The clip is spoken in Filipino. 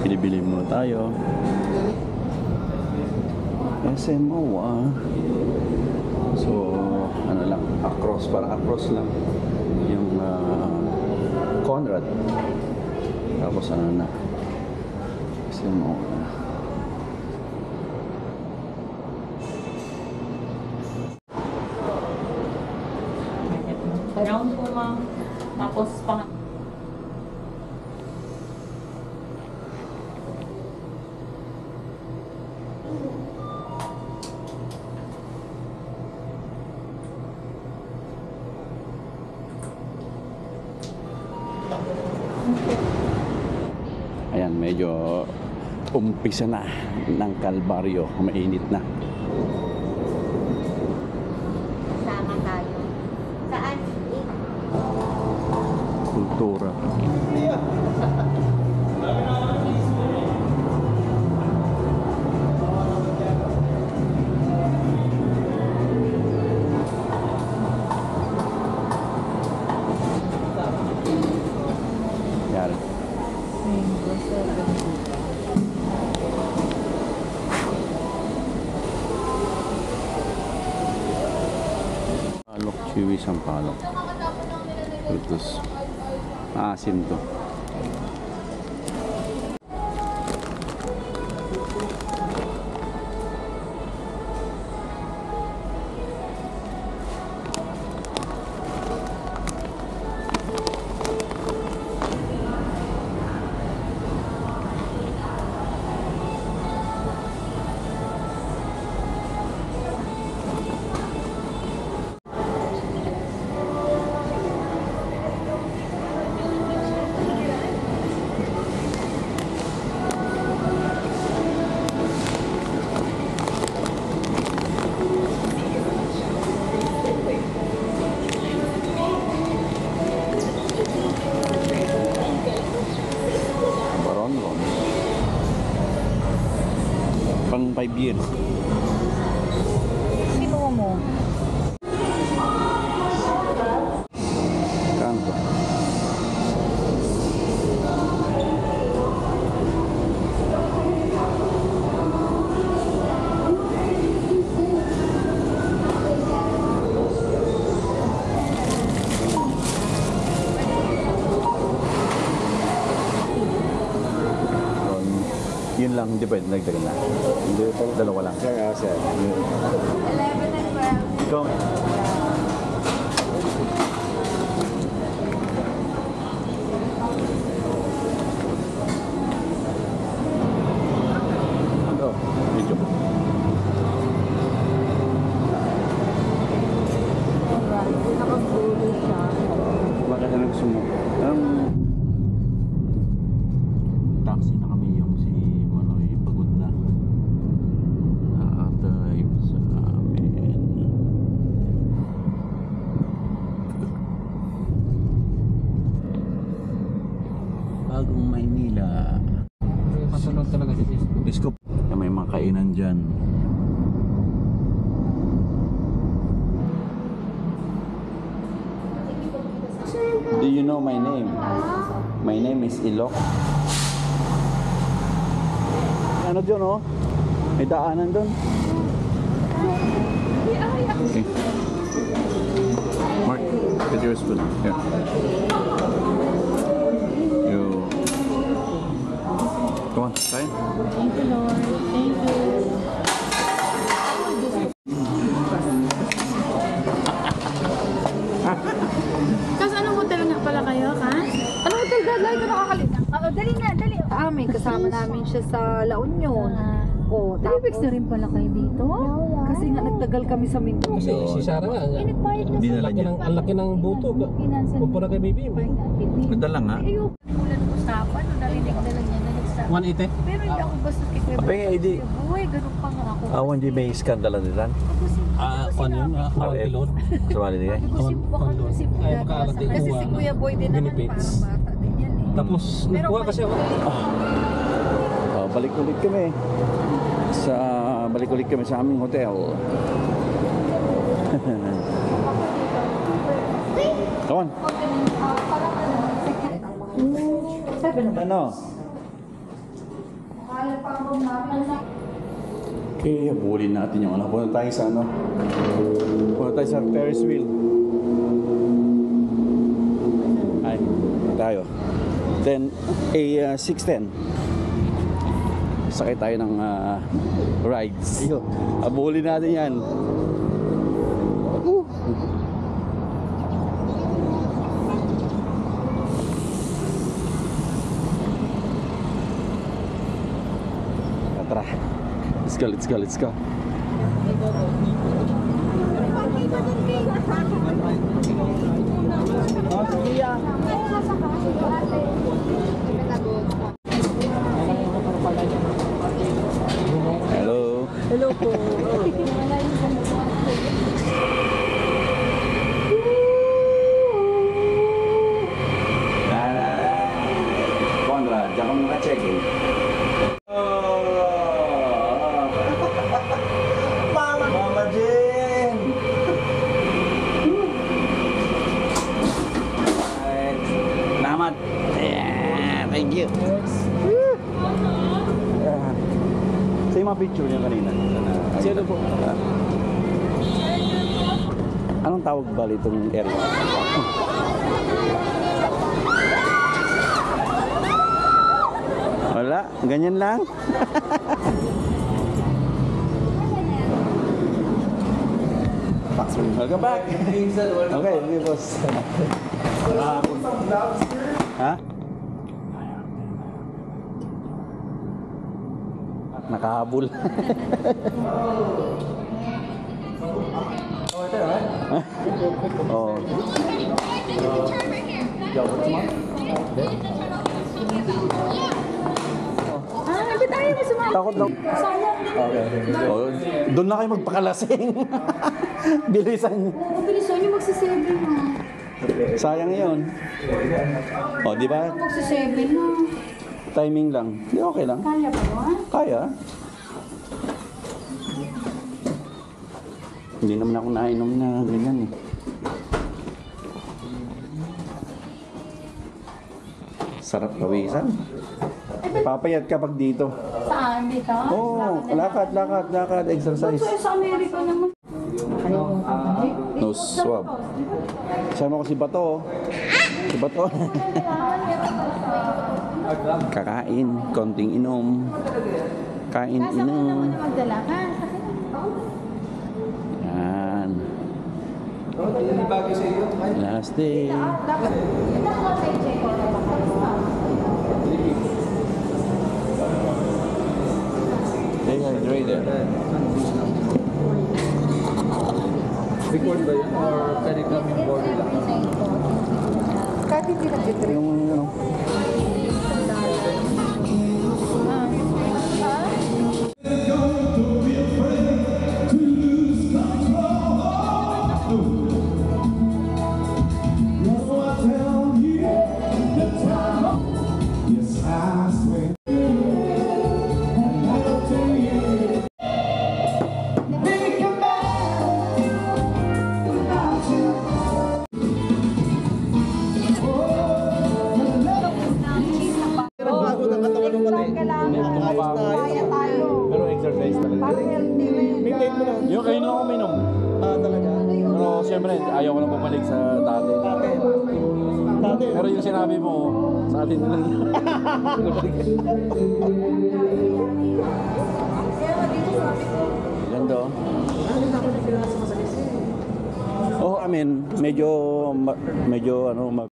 Bili-bili muna tayo. SM MOA. So, ano lang, across, para across lang yung Conrad. Tapos ano na, SM MOA. Round po ma'am. Tapos pang... Ayan, medyo umpisa na ng Kalbaryo. Mainit na. Sama tayo. Saan? Kultura. Yan. Palok, chiwi, sampalok. Terus asim tuh. Pang 5 years. Sino mo? Kanto. Yun lang, hindi pwede nagdagan na. Hindi, dalawa lang. Sir, sir. 11 and 12. Ikaw. Ano? Medyo. Nakagulo siya. Bakit na gusto mo? Taxi na kami yung si Manoy pagod na. Drive sa amin. Bagong Maynila. Masunod talaga si Cisco. Disco. May mga kainan dyan. Do you know my name? My name is Ilok. Ano dyan oh? May daanan doon. Okay. Mark, get your spoon. Here. You. Come on, try. Thank you, Lord. Thank you. Kas anong hotel nga pala kayo, Kas? Ano hotel dad? Lagi ko nakakalita. Oo, dali na, dali. May kasama namin siya sa La Union. Oh, Ibig na rin pala kayo dito? Kasi nga nagtagal kami sa Mindoro. Kasi si Sarah nga, Nagbayad na Hindi sa na lang yan. ang laki ng buto. Kumpara kay Bibi. Ganda lang ha. Ayun, ulan usapan, nung narinig na lang niya na nagsabi. 180? Pero hindi ako basta kay Kuya Apay nga, hindi. Buhay, ganun pa nga ako. Awan di may skandala nila. Kung ano yun? Hawag pilot? Sumali nila. Ay, makakarating Kasi si Kuya Boy din naman benefits. parang bata din yan eh. Tapos, nagkuha kasi ako. Balik ulit kami sa aming hotel. Come on. Ano? Okay, habulin natin yung ano. Punta tayo sa ano. Punta tayo sa Ferris wheel. Ay, tayo. Then, 610. Sakay tayo ng rides. Habulin natin yan. Tara. Let's go, let's go, let's go. Hello. Hello po. Conrad, diyan ka muna check-in. Mama Jen! Salamat. Yeah, thank you. Sa yung mga picture niya kanina. Sino po? Anong tawag ba itong area? Wala, ganyan lang. Welcome back. Okay, boss. Ha? Nakahabol. Oh. Hindi tayo na sumama. Takot lang. Okay. Oh, doon na kayo magpakalasing. Bilisan niyo. Bilisan nyo magsi-7 na. Sayang yun. O, di ba? Magsi-7 na. Timing lang. Di okay lang. Kaya ba ba? Kaya. Hindi naman ako nainom na ganyan eh. Sarap pawisan. Papayat kapag dito. Saan? Dito? Oo, lakad, exercise. So, sa Amerika naman. Nose swab. Sama ko si Bato. Si Bato. Kakain, konting inom. Kain, inom. Magdala ka. Yan. Last day. Stay hydrated. Record ba yun? Or pwede kami board lang? Kahit hindi nag-drink. Yung ano. Pero exercise talaga. Yung kayo na ako minom. Talaga? Pero siyempre, ayaw ko na bumalik sa dati. Dati. Pero yung sinabi mo, sa atin na lang. Ganda oh. Oh, I mean, medyo ano,